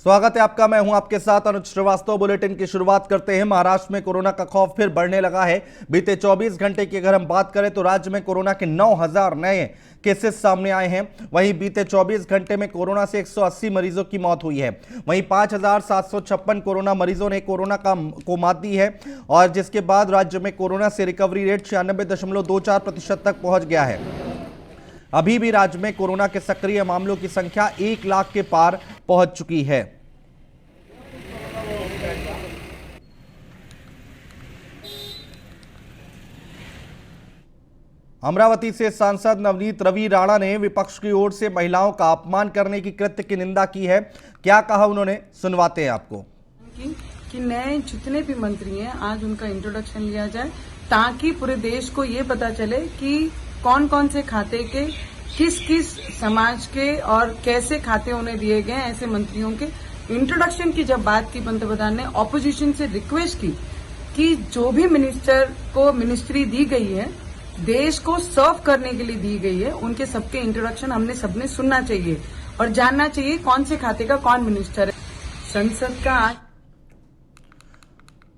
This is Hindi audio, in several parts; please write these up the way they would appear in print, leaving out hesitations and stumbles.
स्वागत है आपका। मैं हूं आपके साथ अनुज श्रीवास्तव। बुलेटिन की शुरुआत करते हैं। महाराष्ट्र में कोरोना का खौफ फिर बढ़ने लगा है। बीते 24 घंटे की अगर हम बात करें तो राज्य में कोरोना के 9000 नए केसेस सामने आए हैं। वहीं बीते 24 घंटे में कोरोना से 180 मरीजों की मौत हुई है। वहीं 5756 कोरोना मरीजों ने कोरोना को मात दी है और जिसके बाद राज्य में कोरोना से रिकवरी रेट 96.24% तक पहुंच गया है। अभी भी राज्य में कोरोना के सक्रिय मामलों की संख्या 1 लाख के पार पहुंच चुकी है। अमरावती से सांसद नवनीत रवि राणा ने विपक्ष की ओर से महिलाओं का अपमान करने की कृत्य की निंदा की है। क्या कहा उन्होंने, सुनवाते हैं आपको। कि नए जितने भी मंत्री हैं आज उनका इंट्रोडक्शन लिया जाए ताकि पूरे देश को ये पता चले कि कौन कौन से खाते के किस किस समाज के और कैसे खाते उन्हें दिए गए। ऐसे मंत्रियों के इंट्रोडक्शन की जब बात की पंतप्रधान ने ऑपोजिशन से रिक्वेस्ट की कि जो भी मिनिस्टर को मिनिस्ट्री दी गई है देश को सर्व करने के लिए दी गई है, उनके सबके इंट्रोडक्शन हमने सबने सुनना चाहिए और जानना चाहिए कौन से खाते का कौन मिनिस्टर है। संसद का आज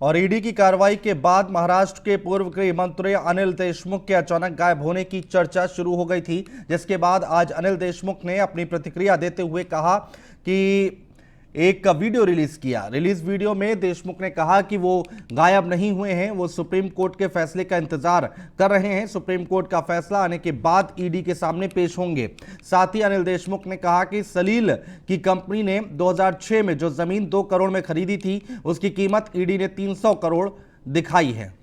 और ईडी की कार्रवाई के बाद महाराष्ट्र के पूर्व गृह मंत्री अनिल देशमुख के अचानक गायब होने की चर्चा शुरू हो गई थी, जिसके बाद आज अनिल देशमुख ने अपनी प्रतिक्रिया देते हुए कहा कि एक वीडियो रिलीज किया। रिलीज वीडियो में देशमुख ने कहा कि वो गायब नहीं हुए हैं, वो सुप्रीम कोर्ट के फैसले का इंतजार कर रहे हैं। सुप्रीम कोर्ट का फैसला आने के बाद ईडी के सामने पेश होंगे। साथ ही अनिल देशमुख ने कहा कि सलील की कंपनी ने 2006 में जो जमीन 2 करोड़ में खरीदी थी उसकी कीमत ईडी ने 300 करोड़ दिखाई है।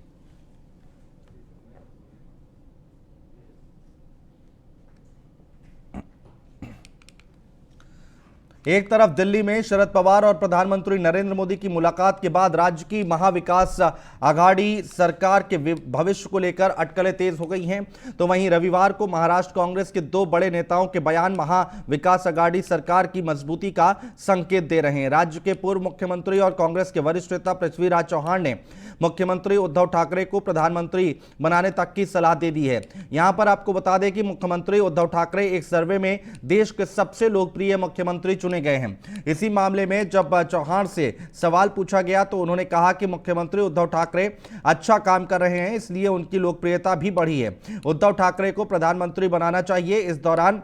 एक तरफ दिल्ली में शरद पवार और प्रधानमंत्री नरेंद्र मोदी की मुलाकात के बाद राज्य की महाविकास आघाड़ी सरकार के भविष्य को लेकर अटकलें तेज हो गई हैं, तो वहीं रविवार को महाराष्ट्र कांग्रेस के 2 बड़े नेताओं के बयान महाविकास आघाड़ी सरकार की मजबूती का संकेत दे रहे हैं। राज्य के पूर्व मुख्यमंत्री और कांग्रेस के वरिष्ठ नेता पृथ्वीराज चौहान ने मुख्यमंत्री उद्धव ठाकरे को प्रधानमंत्री बनाने तक की सलाह दे दी है। यहां पर आपको बता दें कि मुख्यमंत्री उद्धव ठाकरे एक सर्वे में देश के सबसे लोकप्रिय मुख्यमंत्री चुने गए हैं। इसी मामले में जब चौहान से सवाल पूछा गया तो उन्होंने कहा कि मुख्यमंत्री उद्धव ठाकरे अच्छा काम कर रहे हैं, इसलिए उनकी लोकप्रियता भी बढ़ी है। उद्धव ठाकरे को प्रधानमंत्री बनाना चाहिए। इस दौरान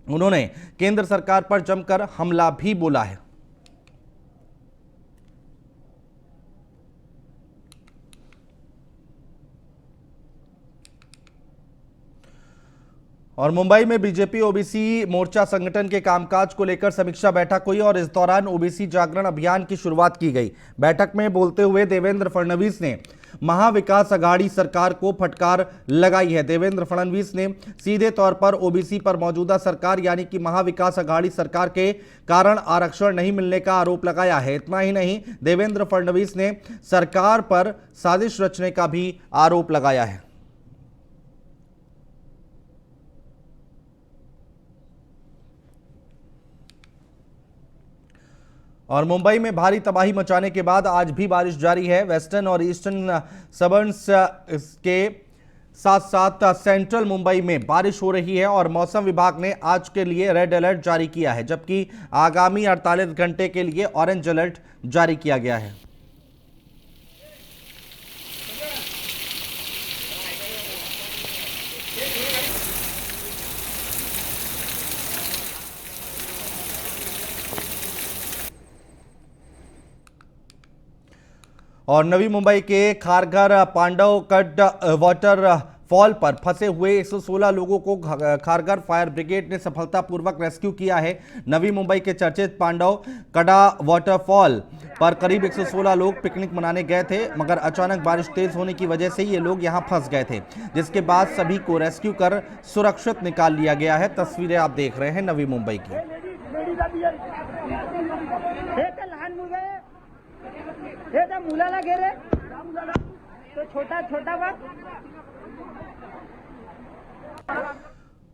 उन्होंने केंद्र सरकार पर जमकर हमला भी बोला है। और मुंबई में बीजेपी ओबीसी मोर्चा संगठन के कामकाज को लेकर समीक्षा बैठक हुई और इस दौरान ओबीसी जागरण अभियान की शुरुआत की गई। बैठक में बोलते हुए देवेंद्र फडणवीस ने महाविकास आघाड़ी सरकार को फटकार लगाई है। देवेंद्र फडणवीस ने सीधे तौर पर ओबीसी पर मौजूदा सरकार यानी कि महाविकास आघाड़ी सरकार के कारण आरक्षण नहीं मिलने का आरोप लगाया है। इतना ही नहीं, देवेंद्र फडणवीस ने सरकार पर साजिश रचने का भी आरोप लगाया है। और मुंबई में भारी तबाही मचाने के बाद आज भी बारिश जारी है। वेस्टर्न और ईस्टर्न सबर्ब्स के साथ साथ सेंट्रल मुंबई में बारिश हो रही है और मौसम विभाग ने आज के लिए रेड अलर्ट जारी किया है, जबकि आगामी 48 घंटे के लिए ऑरेंज अलर्ट जारी किया गया है। और नवी मुंबई के खारघर पांडवकट वाटर फॉल पर फंसे हुए 116 लोगों को खारघर फायर ब्रिगेड ने सफलतापूर्वक रेस्क्यू किया है। नवी मुंबई के चर्चित पांडव कड़ा वाटरफॉल पर करीब 116 लोग पिकनिक मनाने गए थे, मगर अचानक बारिश तेज होने की वजह से ये लोग यहां फंस गए थे, जिसके बाद सभी को रेस्क्यू कर सुरक्षित निकाल लिया गया है। तस्वीरें आप देख रहे हैं नवी मुंबई की। मुलाला घे रे तो छोटा छोटा बात।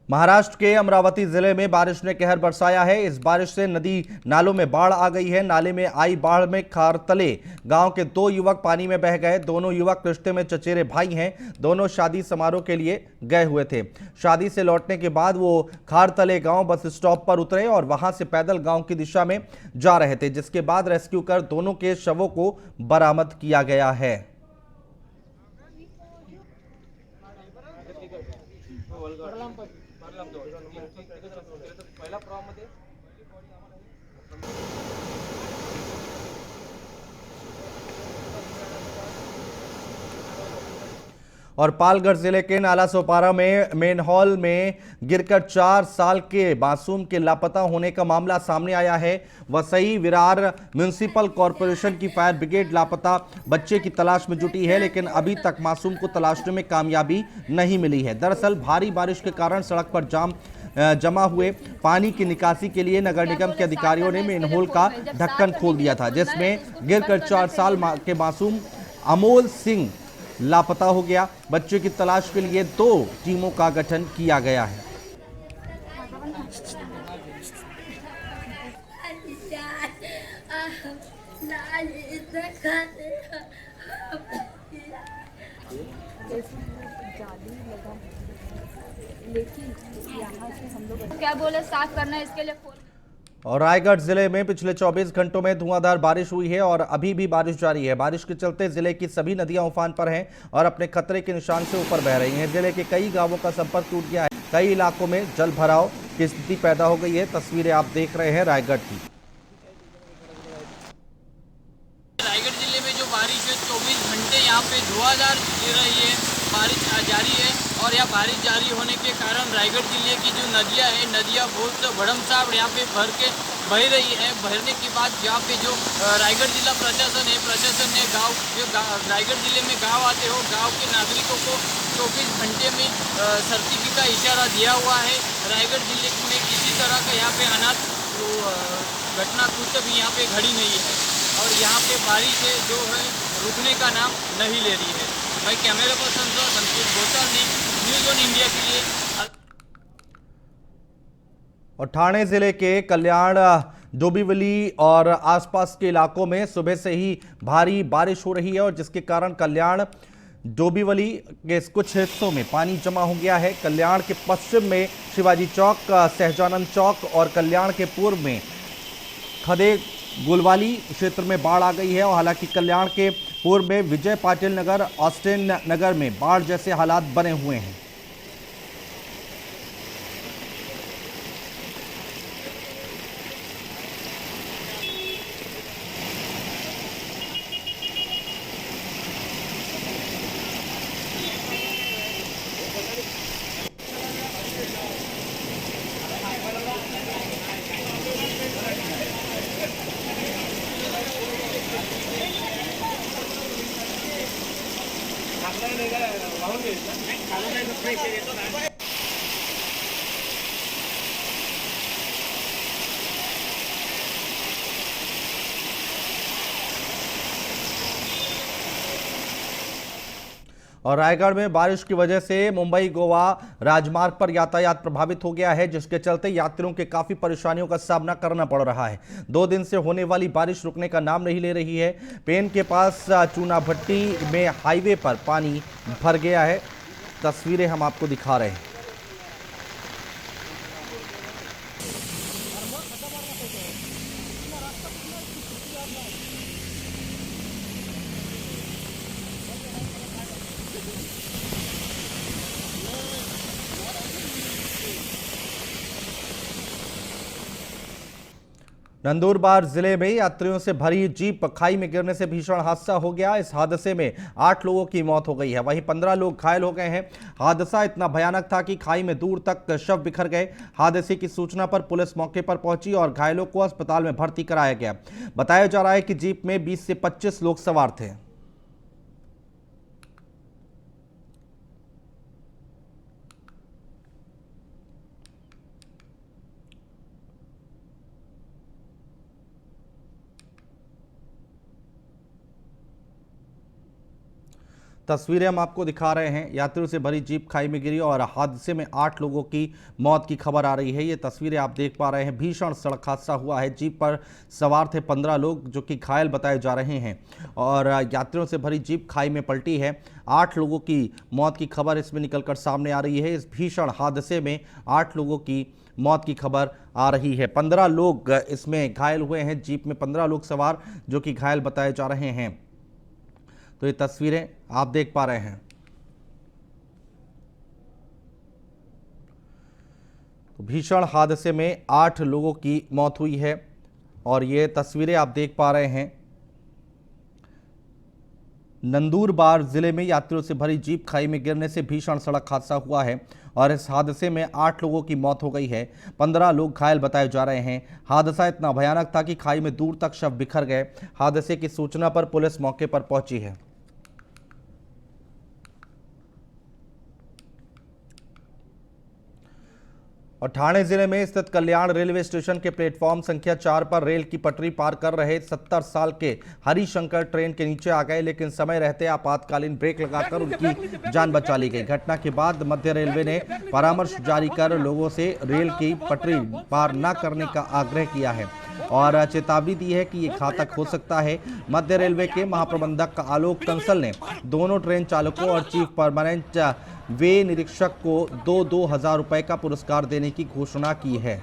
महाराष्ट्र के अमरावती जिले में बारिश ने कहर बरसाया है। इस बारिश से नदी नालों में बाढ़ आ गई है। नाले में आई बाढ़ में खारतले गांव के 2 युवक पानी में बह गए। दोनों युवक रिश्ते में चचेरे भाई हैं। दोनों शादी समारोह के लिए गए हुए थे। शादी से लौटने के बाद वो खारतले गांव बस स्टॉप पर उतरे और वहां से पैदल गांव की दिशा में जा रहे थे, जिसके बाद रेस्क्यू कर दोनों के शवों को बरामद किया गया है। और पालघर जिले के नालासोपारा में मेनहॉल में गिरकर 4 साल के मासूम के लापता होने का मामला सामने आया है। वसई विरार म्युनिसिपल कॉरपोरेशन की फायर ब्रिगेड लापता बच्चे की तलाश में जुटी है, लेकिन अभी तक मासूम को तलाशने में कामयाबी नहीं मिली है। दरअसल भारी बारिश के कारण सड़क पर जमा हुए पानी की निकासी के लिए नगर निगम के अधिकारियों ने मेनहोल का ढक्कन खोल दिया था, जिसमें गिरकर 4 साल के मासूम अमोल सिंह लापता हो गया। बच्चे की तलाश के लिए 2 टीमों का गठन किया गया है। क्या बोले साफ करना है इसके लिए। और रायगढ़ जिले में पिछले 24 घंटों में धुआंधार बारिश हुई है और अभी भी बारिश जारी है। बारिश के चलते जिले की सभी नदियां उफान पर हैं और अपने खतरे के निशान से ऊपर बह रही हैं। जिले के कई गांवों का संपर्क टूट गया है। कई इलाकों में जल भराव की स्थिति पैदा हो गई है। तस्वीरें आप देख रहे हैं रायगढ़ की। रायगढ़ जिले में जो बारिश है 24 घंटे यहाँ पे धुआंधार गिर रही है, बारिश जारी है। और यह बारिश जारी होने के कारण रायगढ़ जिले की जो नदियाँ बहुत भड़मसाड़ यहाँ पे भर के बह रही है। बहने के बाद यहाँ पे जो रायगढ़ जिला प्रशासन ने रायगढ़ जिले में गांव आते हो गांव के नागरिकों को 24 घंटे में सतर्कता का इशारा दिया हुआ है। रायगढ़ जिले में किसी तरह का यहाँ पे अनाथ घटना कुछ भी यहाँ पे घड़ी नहीं है और यहाँ पे बारिश है जो है रुकने का नाम नहीं ले रही है। मैं कैमरा पर्सन संतोष गोसाल ने न्यूज़ ऑन इंडिया के लिए। और ठाणे जिले के कल्याण डोंबिवली और आसपास के इलाकों में सुबह से ही भारी बारिश हो रही है और जिसके कारण कल्याण डोंबिवली के कुछ हिस्सों में पानी जमा हो गया है। कल्याण के पश्चिम में शिवाजी चौक, सहजानंद चौक और कल्याण के पूर्व में खदे गुलवाली क्षेत्र में बाढ़ आ गई है। और हालांकि कल्याण के पूर्व में विजय पाटिल नगर, ऑस्टिन नगर में बाढ़ जैसे हालात बने हुए हैं। और रायगढ़ में बारिश की वजह से मुंबई गोवा राजमार्ग पर यातायात प्रभावित हो गया है, जिसके चलते यात्रियों के काफी परेशानियों का सामना करना पड़ रहा है। 2 दिन से होने वाली बारिश रुकने का नाम नहीं ले रही है। पेन के पास चूना भट्टी में हाईवे पर पानी भर गया है। तस्वीरें हम आपको दिखा रहे हैं। नंदुरबार जिले में यात्रियों से भरी जीप खाई में गिरने से भीषण हादसा हो गया। इस हादसे में 8 लोगों की मौत हो गई है, वहीं 15 लोग घायल हो गए हैं। हादसा इतना भयानक था कि खाई में दूर तक शव बिखर गए। हादसे की सूचना पर पुलिस मौके पर पहुंची और घायलों को अस्पताल में भर्ती कराया गया। बताया जा रहा है कि जीप में 20 से 25 लोग सवार थे। तस्वीरें हम आपको दिखा रहे हैं। यात्रियों से भरी जीप खाई में गिरी और हादसे में 8 लोगों की मौत की खबर आ रही है। ये तस्वीरें आप देख पा रहे हैं। भीषण सड़क हादसा हुआ है। जीप पर सवार थे 15 लोग जो कि घायल बताए जा रहे हैं और यात्रियों से भरी जीप खाई में पलटी है। 8 लोगों की मौत की खबर इसमें निकलकर सामने आ रही है। इस भीषण हादसे में 8 लोगों की मौत की खबर आ रही है। 15 लोग इसमें घायल हुए हैं। जीप में 15 लोग सवार जो कि घायल बताए जा रहे हैं। तो ये तस्वीरें आप देख पा रहे हैं। तो भीषण हादसे में 8 लोगों की मौत हुई है और ये तस्वीरें आप देख पा रहे हैं। नंदूरबार जिले में यात्रियों से भरी जीप खाई में गिरने से भीषण सड़क हादसा हुआ है और इस हादसे में 8 लोगों की मौत हो गई है। 15 लोग घायल बताए जा रहे हैं। हादसा इतना भयानक था कि खाई में दूर तक शव बिखर गए। हादसे की सूचना पर पुलिस मौके पर पहुंची है। और ठाणे जिले में स्थित कल्याण रेलवे स्टेशन के प्लेटफॉर्म संख्या 4 पर रेल की पटरी पार कर रहे 70 साल के हरिशंकर ट्रेन के नीचे आ गए, लेकिन समय रहते आपातकालीन ब्रेक लगाकर उनकी जान बचा ली गई। घटना के बाद मध्य रेलवे ने परामर्श जारी कर लोगों से रेल की पटरी पार न करने का आग्रह किया है और चेतावनी दी है कि ये घातक हो सकता है। मध्य रेलवे के महाप्रबंधक आलोक कंसल ने दोनों ट्रेन चालकों और चीफ परमानेंट वे निरीक्षक को 2-2 हजार रुपए का पुरस्कार देने की घोषणा की है।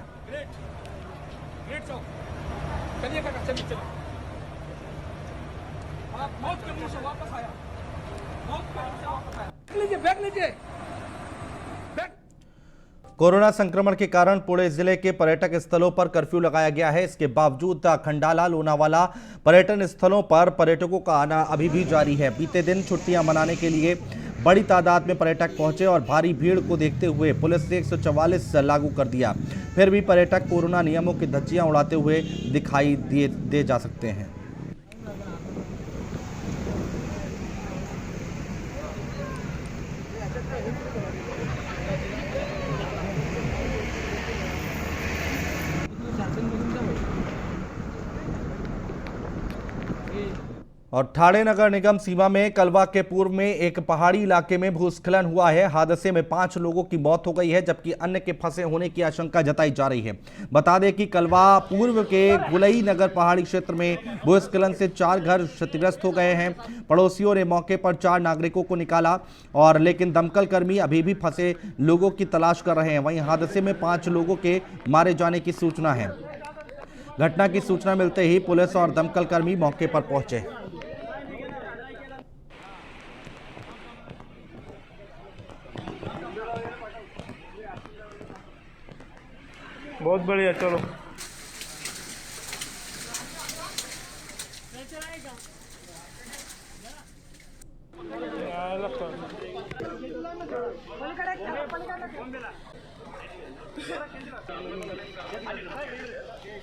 कोरोना संक्रमण के कारण पुणे जिले के पर्यटक स्थलों पर कर्फ्यू लगाया गया है। इसके बावजूद खंडाला लोनावाला पर्यटन स्थलों पर पर्यटकों का आना अभी भी जारी है। बीते दिन छुट्टियां मनाने के लिए बड़ी तादाद में पर्यटक पहुंचे और भारी भीड़ को देखते हुए पुलिस ने 144 लागू कर दिया। फिर भी पर्यटक कोरोना नियमों की धज्जियां उड़ाते हुए दिखाई दे जा सकते हैं। और ठाणे नगर निगम सीमा में कलवा के पूर्व में एक पहाड़ी इलाके में भूस्खलन हुआ है। हादसे में 5 लोगों की मौत हो गई है जबकि अन्य के फंसे होने की आशंका जताई जा रही है। बता दें कि कलवा पूर्व के गुलई नगर पहाड़ी क्षेत्र में भूस्खलन से 4 घर क्षतिग्रस्त हो गए हैं। पड़ोसियों ने मौके पर 4 नागरिकों को निकाला और लेकिन दमकल कर्मी अभी भी फंसे लोगों की तलाश कर रहे हैं। वहीं हादसे में 5 लोगों के मारे जाने की सूचना है। घटना की सूचना मिलते ही पुलिस और दमकल कर्मी मौके पर पहुंचे। बहुत बढ़िया, चलो।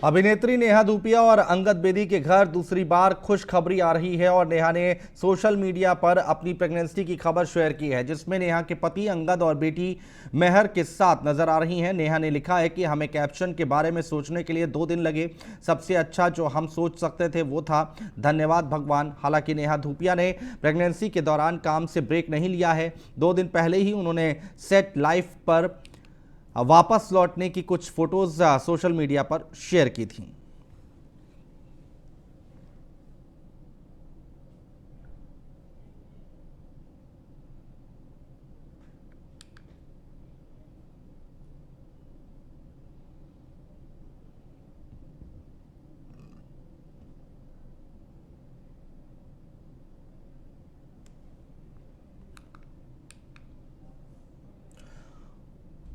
अभिनेत्री नेहा धूपिया और अंगद बेदी के घर दूसरी बार खुशखबरी आ रही है और नेहा ने सोशल मीडिया पर अपनी प्रेगनेंसी की खबर शेयर की है, जिसमें नेहा के पति अंगद और बेटी मेहर के साथ नजर आ रही हैं। नेहा ने लिखा है कि हमें कैप्शन के बारे में सोचने के लिए 2 दिन लगे। सबसे अच्छा जो हम सोच सकते थे वो था। धन्यवाद भगवान। हालांकि नेहा धूपिया ने प्रेगनेंसी के दौरान काम से ब्रेक नहीं लिया है। 2 दिन पहले ही उन्होंने सेट लाइफ पर वापस लौटने की कुछ फोटोज सोशल मीडिया पर शेयर की थी।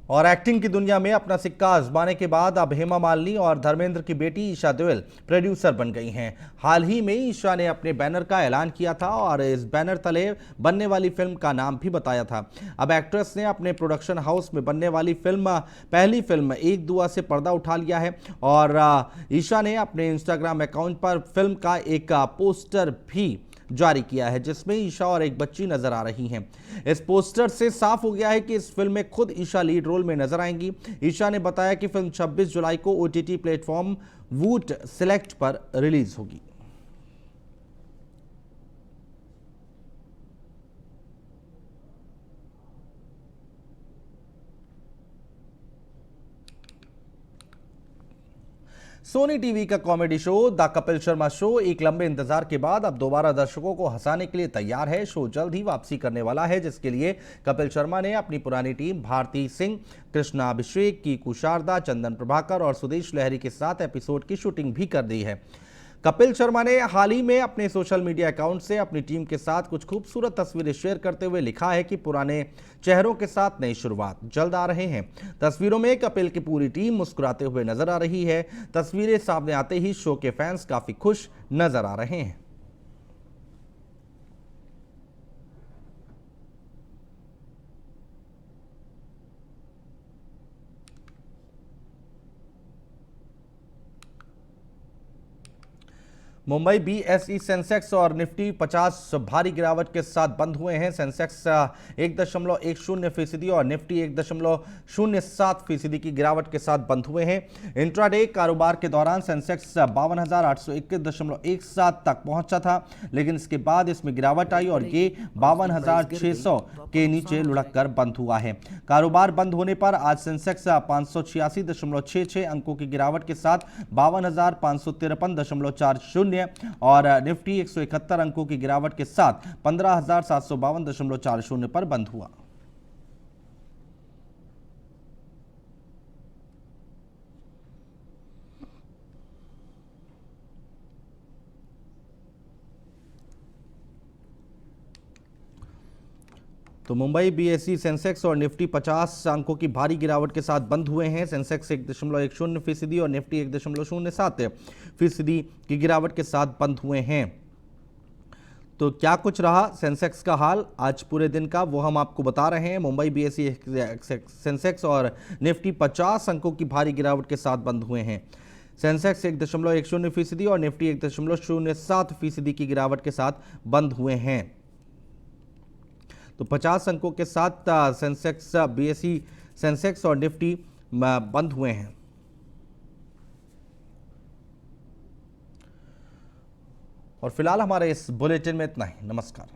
और एक्टिंग की दुनिया में अपना सिक्का आजमाने के बाद अब हेमा मालिनी और धर्मेंद्र की बेटी ईशा देओल प्रोड्यूसर बन गई हैं। हाल ही में ईशा ने अपने बैनर का ऐलान किया था और इस बैनर तले बनने वाली फिल्म का नाम भी बताया था। अब एक्ट्रेस ने अपने प्रोडक्शन हाउस में बनने वाली पहली फिल्म एक दुआ से पर्दा उठा लिया है और ईशा ने अपने इंस्टाग्राम अकाउंट पर फिल्म का एक पोस्टर भी जारी किया है, जिसमें ईशा और एक बच्ची नजर आ रही हैं। इस पोस्टर से साफ हो गया है कि इस फिल्म में खुद ईशा लीड रोल में नजर आएंगी। ईशा ने बताया कि फिल्म 26 जुलाई को OTT प्लेटफॉर्म वूट सेलेक्ट पर रिलीज होगी। सोनी टीवी का comedy show the Kapil Sharma show एक लंबे इंतजार के बाद अब दोबारा दर्शकों को हंसाने के लिए तैयार है। शो जल्द ही वापसी करने वाला है, जिसके लिए कपिल शर्मा ने अपनी पुरानी टीम भारती सिंह, कृष्णा अभिषेक, कीकू शारदा, चंदन प्रभाकर और सुदेश लहरी के साथ एपिसोड की शूटिंग भी कर दी है। कपिल शर्मा ने हाल ही में अपने सोशल मीडिया अकाउंट से अपनी टीम के साथ कुछ खूबसूरत तस्वीरें शेयर करते हुए लिखा है कि पुराने चेहरों के साथ नई शुरुआत जल्द आ रहे हैं। तस्वीरों में कपिल की पूरी टीम मुस्कुराते हुए नजर आ रही है। तस्वीरें सामने आते ही शो के फैंस काफी खुश नजर आ रहे हैं। मुंबई बीएसई सेंसेक्स और निफ्टी 50 भारी गिरावट के साथ बंद हुए हैं। सेंसेक्स 1.10% और निफ्टी 1.07% की गिरावट के साथ बंद हुए हैं। इंट्राडे कारोबार के दौरान सेंसेक्स 52,821.17 तक पहुंचा था, लेकिन इसके बाद इसमें गिरावट आई और ये 52,600 के नीचे लुढ़क कर बंद हुआ है। कारोबार बंद होने पर आज सेंसेक्स 586.66 अंकों की गिरावट के साथ 52,553.40 और निफ्टी 171 अंकों की गिरावट के साथ 15,752.40 पर बंद हुआ। तो मुंबई बीएसई सेंसेक्स और निफ्टी 50 अंकों की भारी गिरावट के साथ बंद हुए हैं। सेंसेक्स 1.10% और निफ्टी 1.07% की गिरावट के साथ बंद हुए हैं। तो क्या कुछ रहा सेंसेक्स का हाल आज पूरे दिन का, वो हम आपको बता रहे हैं। मुंबई बीएसई सेंसेक्स और निफ्टी 50 अंकों की भारी गिरावट के साथ बंद हुए हैं। सेंसेक्स 1.10% और निफ्टी 1.07% की गिरावट के साथ बंद हुए हैं। तो 50 अंकों के साथ सेंसेक्स बीएसई सेंसेक्स और निफ्टी बंद हुए हैं। और फिलहाल हमारे इस बुलेटिन में इतना ही। नमस्कार।